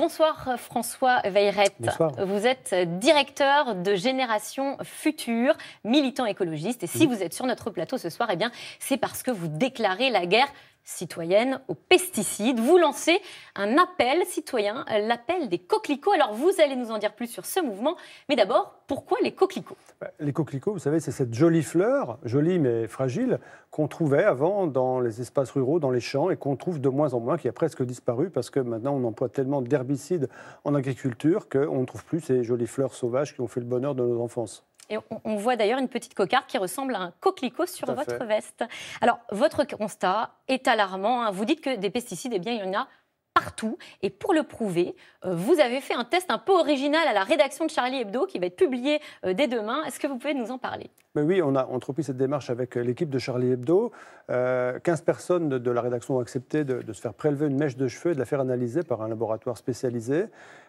Bonsoir François Weyreth. Bonsoir. Vous êtes directeur de Génération Future, militant écologiste. Et si vous êtes sur notre plateau ce soir, eh bien, c'est parce que vous déclarez la guerre citoyenne aux pesticides. Vous lancez un appel citoyen, l'appel des coquelicots. Alors vous allez nous en dire plus sur ce mouvement. Mais d'abord, pourquoi les coquelicots ? Les coquelicots, vous savez, c'est cette jolie fleur, jolie mais fragile, qu'on trouvait avant dans les espaces ruraux, dans les champs, et qu'on trouve de moins en moins, qui a presque disparu, parce que maintenant on emploie tellement d'herbicides en agriculture qu'on ne trouve plus ces jolies fleurs sauvages qui ont fait le bonheur de nos enfances. Et on voit d'ailleurs une petite cocarde qui ressemble à un coquelicot sur votre veste. Alors, votre constat est alarmant. Vous dites que des pesticides, eh bien, il y en a partout. Et pour le prouver, vous avez fait un test un peu original à la rédaction de Charlie Hebdo qui va être publié dès demain. Est-ce que vous pouvez nous en parler ? Mais oui, on a entrepris cette démarche avec l'équipe de Charlie Hebdo. 15 personnes de la rédaction ont accepté de se faire prélever une mèche de cheveux et de la faire analyser par un laboratoire spécialisé.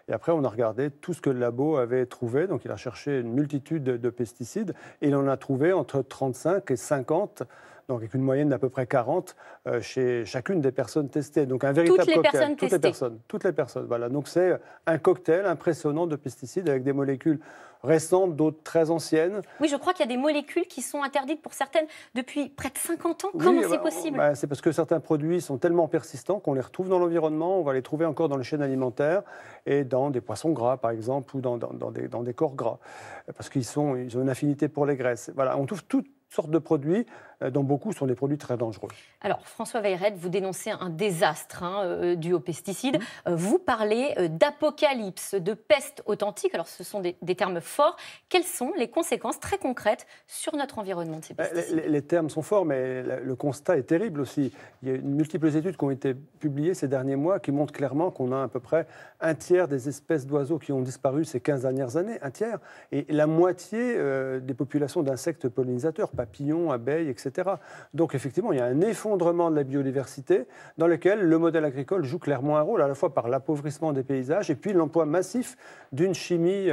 Et après, on a regardé tout ce que le labo avait trouvé. Donc, il a cherché une multitude de pesticides et il en a trouvé entre 35 et 50, donc avec une moyenne d'à peu près 40 chez chacune des personnes testées. Donc, un véritable cocktail. Toutes les personnes. Voilà. Donc, c'est un cocktail impressionnant de pesticides avec des molécules récentes, d'autres très anciennes. Oui, je crois qu'il y a des molécules qui sont interdites pour certaines depuis près de 50 ans. Comment c'est possible ? C'est parce que certains produits sont tellement persistants qu'on les retrouve dans l'environnement, on va les trouver encore dans les chaînes alimentaires et dans des poissons gras, par exemple, ou dans des corps gras, parce qu'ils ont une affinité pour les graisses. Voilà, on trouve toutes sortes de produits, dont beaucoup sont des produits très dangereux. Alors, François Weyreth, vous dénoncez un désastre dû aux pesticides. Vous parlez d'apocalypse, de peste authentique. Alors, ce sont des termes forts. Quelles sont les conséquences très concrètes sur notre environnement de ces pesticides ? Les termes sont forts, mais le constat est terrible aussi. Il y a multiples études qui ont été publiées ces derniers mois qui montrent clairement qu'on a à peu près un tiers des espèces d'oiseaux qui ont disparu ces 15 dernières années, un tiers, et la moitié des populations d'insectes pollinisateurs, papillons, abeilles, etc. Donc effectivement, il y a un effondrement de la biodiversité dans lequel le modèle agricole joue clairement un rôle, à la fois par l'appauvrissement des paysages et puis l'emploi massif d'une chimie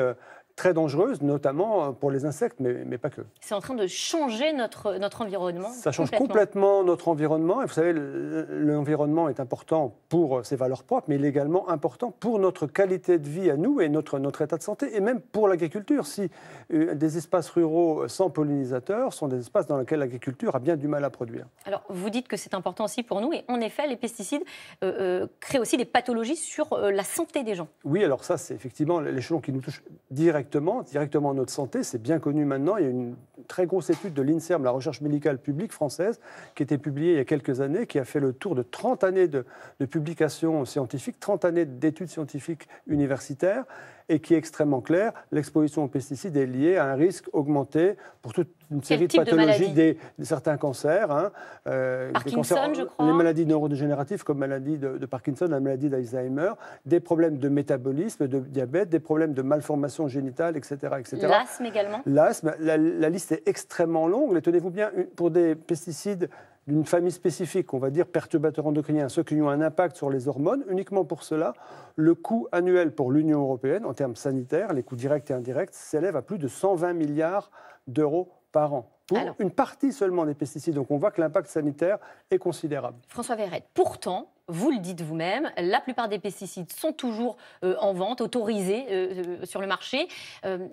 très dangereuse, notamment pour les insectes, mais pas que. C'est en train de changer notre environnement. Ça change complètement notre environnement. Et vous savez, l'environnement est important pour ses valeurs propres, mais il est également important pour notre qualité de vie à nous et notre état de santé, et même pour l'agriculture. Si des espaces ruraux sans pollinisateurs sont des espaces dans lesquels l'agriculture a bien du mal à produire. Alors, vous dites que c'est important aussi pour nous, et en effet, les pesticides créent aussi des pathologies sur la santé des gens. Oui, alors ça, c'est effectivement l'échelon qui nous touche directement notre santé. C'est bien connu maintenant. Il y a une très grosse étude de l'INSERM, la recherche médicale publique française, qui a été publiée il y a quelques années, qui a fait le tour de 30 années de publications scientifiques, 30 années d'études scientifiques universitaires, et qui est extrêmement clair. L'exposition aux pesticides est liée à un risque augmenté pour toute une série de pathologies, certains cancers. Parkinson, je crois. Les maladies neurodégénératives comme maladie de Parkinson, la maladie d'Alzheimer, des problèmes de métabolisme, de diabète, des problèmes de malformation génitale, etc. L'asthme également. L'asthme, la liste est extrêmement longue. Mais tenez-vous bien, pour des pesticides d'une famille spécifique, on va dire perturbateurs endocriniens, ceux qui ont un impact sur les hormones, uniquement pour cela, le coût annuel pour l'Union européenne, en termes sanitaires, les coûts directs et indirects, s'élève à plus de 120 milliards d'euros par an. Pour une partie seulement des pesticides. Donc on voit que l'impact sanitaire est considérable. François Weyreth, pourtant, vous le dites vous-même, la plupart des pesticides sont toujours en vente, autorisés sur le marché.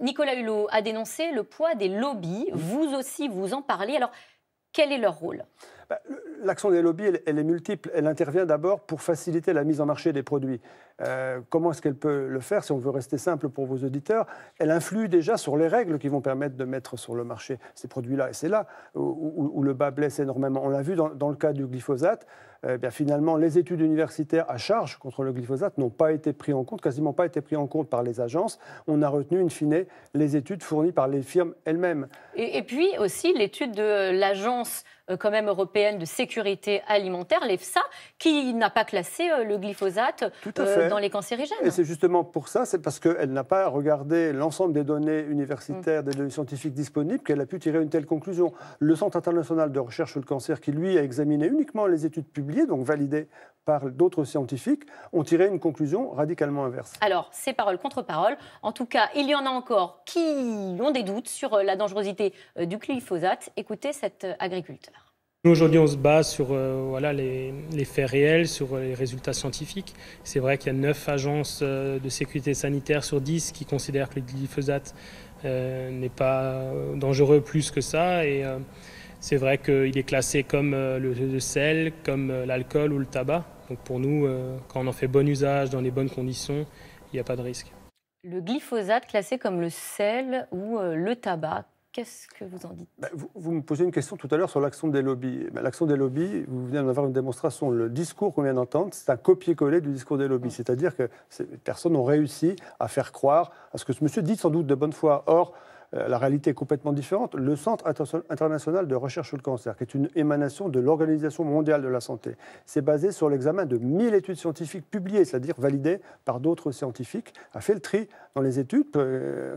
Nicolas Hulot a dénoncé le poids des lobbies. Vous aussi, vous en parlez. Alors, quel est leur rôle ? L'action des lobbies, elle est multiple. Elle intervient d'abord pour faciliter la mise en marché des produits. Comment est-ce qu'elle peut le faire, si on veut rester simple pour vos auditeurs ? Elle influe déjà sur les règles qui vont permettre de mettre sur le marché ces produits-là. Et c'est là où le bas blesse énormément. On l'a vu dans le cas du glyphosate. Finalement, les études universitaires à charge contre le glyphosate n'ont pas été prises en compte, quasiment pas été prises en compte par les agences. On a retenu, in fine, les études fournies par les firmes elles-mêmes. Et puis aussi l'étude de l'agence quand même européenne de sécurité alimentaire, l'EFSA, qui n'a pas classé le glyphosate dans les cancérigènes. Et c'est justement pour ça, c'est parce qu'elle n'a pas regardé l'ensemble des données universitaires, des données scientifiques disponibles, qu'elle a pu tirer une telle conclusion. Le Centre international de recherche sur le cancer, qui lui a examiné uniquement les études publiées, donc validées par d'autres scientifiques, ont tiré une conclusion radicalement inverse. Alors, c'est parole contre parole. En tout cas, il y en a encore qui ont des doutes sur la dangerosité du glyphosate. Écoutez cet agriculteur. Nous, aujourd'hui, on se base sur voilà, les faits réels, sur les résultats scientifiques. C'est vrai qu'il y a 9 agences de sécurité sanitaire sur 10 qui considèrent que le glyphosate n'est pas dangereux plus que ça. Et c'est vrai qu'il est classé comme le sel, comme l'alcool ou le tabac. Donc pour nous, quand on en fait bon usage dans les bonnes conditions, il n'y a pas de risque. Le glyphosate classé comme le sel ou le tabac. Qu'est-ce que vous en dites? Vous me posez une question tout à l'heure sur l'action des lobbies. L'action des lobbies, vous venez d'en avoir une démonstration. Le discours qu'on vient d'entendre, c'est un copier-coller du discours des lobbies. C'est-à-dire que ces personnes ont réussi à faire croire à ce que ce monsieur dit sans doute de bonne foi. Or, la réalité est complètement différente. Le Centre international de recherche sur le cancer, qui est une émanation de l'Organisation mondiale de la santé, c'est basé sur l'examen de 1000 études scientifiques publiées, c'est-à-dire validées par d'autres scientifiques, a fait le tri dans les études,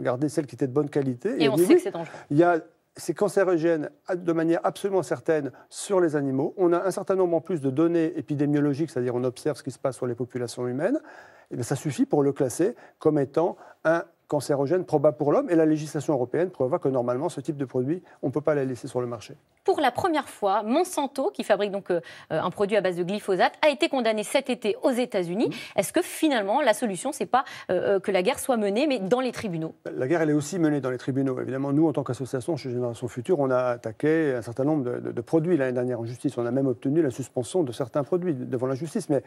garder celles qui étaient de bonne qualité. Et on sait que c'est dangereux. C'est cancérogène de manière absolument certaine sur les animaux. On a un certain nombre en plus de données épidémiologiques, c'est-à-dire on observe ce qui se passe sur les populations humaines. Et bien ça suffit pour le classer comme étant un cancérogène probable pour l'homme. Et la législation européenne prévoit que normalement, ce type de produit, on ne peut pas les laisser sur le marché. Pour la première fois, Monsanto, qui fabrique donc un produit à base de glyphosate, a été condamné cet été aux États-Unis. Est-ce que finalement, la solution, ce n'est pas que la guerre soit menée, mais dans les tribunaux? La guerre, elle est aussi menée dans les tribunaux. Évidemment, nous, en tant qu'association chez Génération Future, on a attaqué un certain nombre de produits l'année dernière en justice. On a même obtenu la suspension de certains produits devant la justice. Mais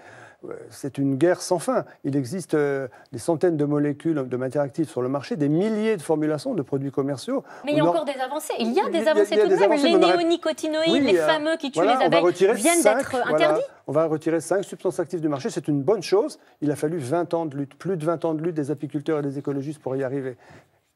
c'est une guerre sans fin. Il existe des centaines de molécules de matières actives sur le marché, des milliers de formulations de produits commerciaux. Mais il y a encore des avancées. Il y a des avancées tout de même. Les néonicotinoïdes, les fameux qui tuent les abeilles, viennent d'être interdits. On va retirer 5 substances actives du marché. C'est une bonne chose. Il a fallu 20 ans de lutte, plus de 20 ans de lutte des apiculteurs et des écologistes pour y arriver.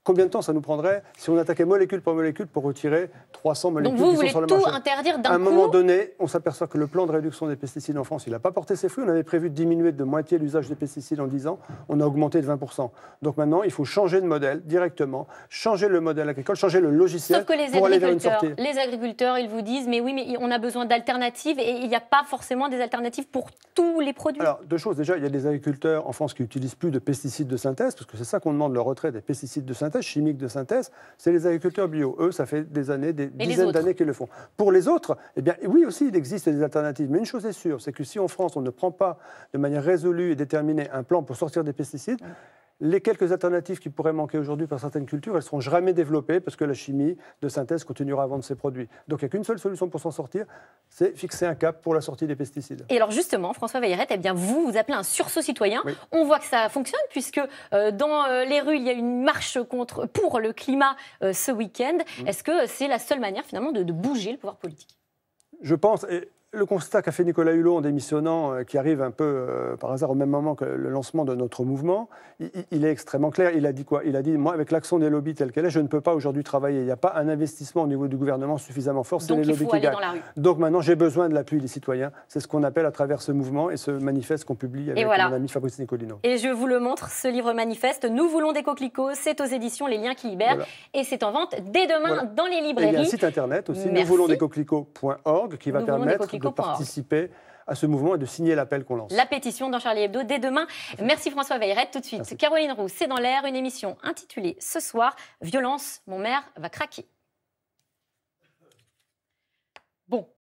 Combien de temps ça nous prendrait si on attaquait molécule par molécule pour retirer 300 molécules Donc vous qui sont sur le voulez marché? tout interdire d'un coup? À un moment donné, on s'aperçoit que le plan de réduction des pesticides en France, il n'a pas porté ses fruits. On avait prévu de diminuer de moitié l'usage des pesticides en 10 ans. On a augmenté de 20%. Donc maintenant, il faut changer de modèle directement, changer le modèle agricole, changer le logiciel pour aller vers une sortie. Les agriculteurs, ils vous disent, mais oui, mais on a besoin d'alternatives et il n'y a pas forcément des alternatives pour tous les produits. Alors, deux choses. Déjà, il y a des agriculteurs en France qui n'utilisent plus de pesticides de synthèse, parce que c'est ça qu'on demande, le retrait des pesticides de synthèse, chimiques de synthèse. C'est les agriculteurs bio. Eux, ça fait des années, des dizaines d'années qu'ils le font. Pour les autres, eh bien, oui aussi, il existe des alternatives. Mais une chose est sûre, c'est que si en France, on ne prend pas de manière résolue et déterminée un plan pour sortir des pesticides, les quelques alternatives qui pourraient manquer aujourd'hui par certaines cultures, elles ne seront jamais développées parce que la chimie de synthèse continuera à vendre ses produits. Donc il n'y a qu'une seule solution pour s'en sortir, c'est fixer un cap pour la sortie des pesticides. Et alors justement, François Weyret, eh bien vous appelez un sursaut citoyen. Oui. On voit que ça fonctionne puisque dans les rues, il y a une marche pour le climat ce week-end. Est-ce que c'est la seule manière finalement de bouger le pouvoir politique? Je pense... Le constat qu'a fait Nicolas Hulot en démissionnant, qui arrive un peu par hasard au même moment que le lancement de notre mouvement, il est extrêmement clair. Il a dit quoi? Il a dit, moi, avec l'action des lobbies telle qu'elle est, je ne peux pas aujourd'hui travailler. Il n'y a pas un investissement au niveau du gouvernement suffisamment fort. C'est les lobbies qui gagnent. Donc maintenant, j'ai besoin de l'appui des citoyens. C'est ce qu'on appelle à travers ce mouvement et ce manifeste qu'on publie avec mon ami Fabrice Nicolino. Et je vous le montre, ce livre manifeste, Nous voulons des coquelicots, c'est aux éditions Les Liens qui libèrent. Et c'est en vente dès demain dans les librairies. Et il y a un site internet aussi, nousvoulonsdescoquelicots.org, qui va permettre de participer à ce mouvement et de signer l'appel qu'on lance. La pétition dans Charlie Hebdo dès demain. Merci François Weyret. Tout de suite, merci. Caroline Roux, C'est dans l'air, une émission intitulée ce soir, Violence, mon maire va craquer. Bon.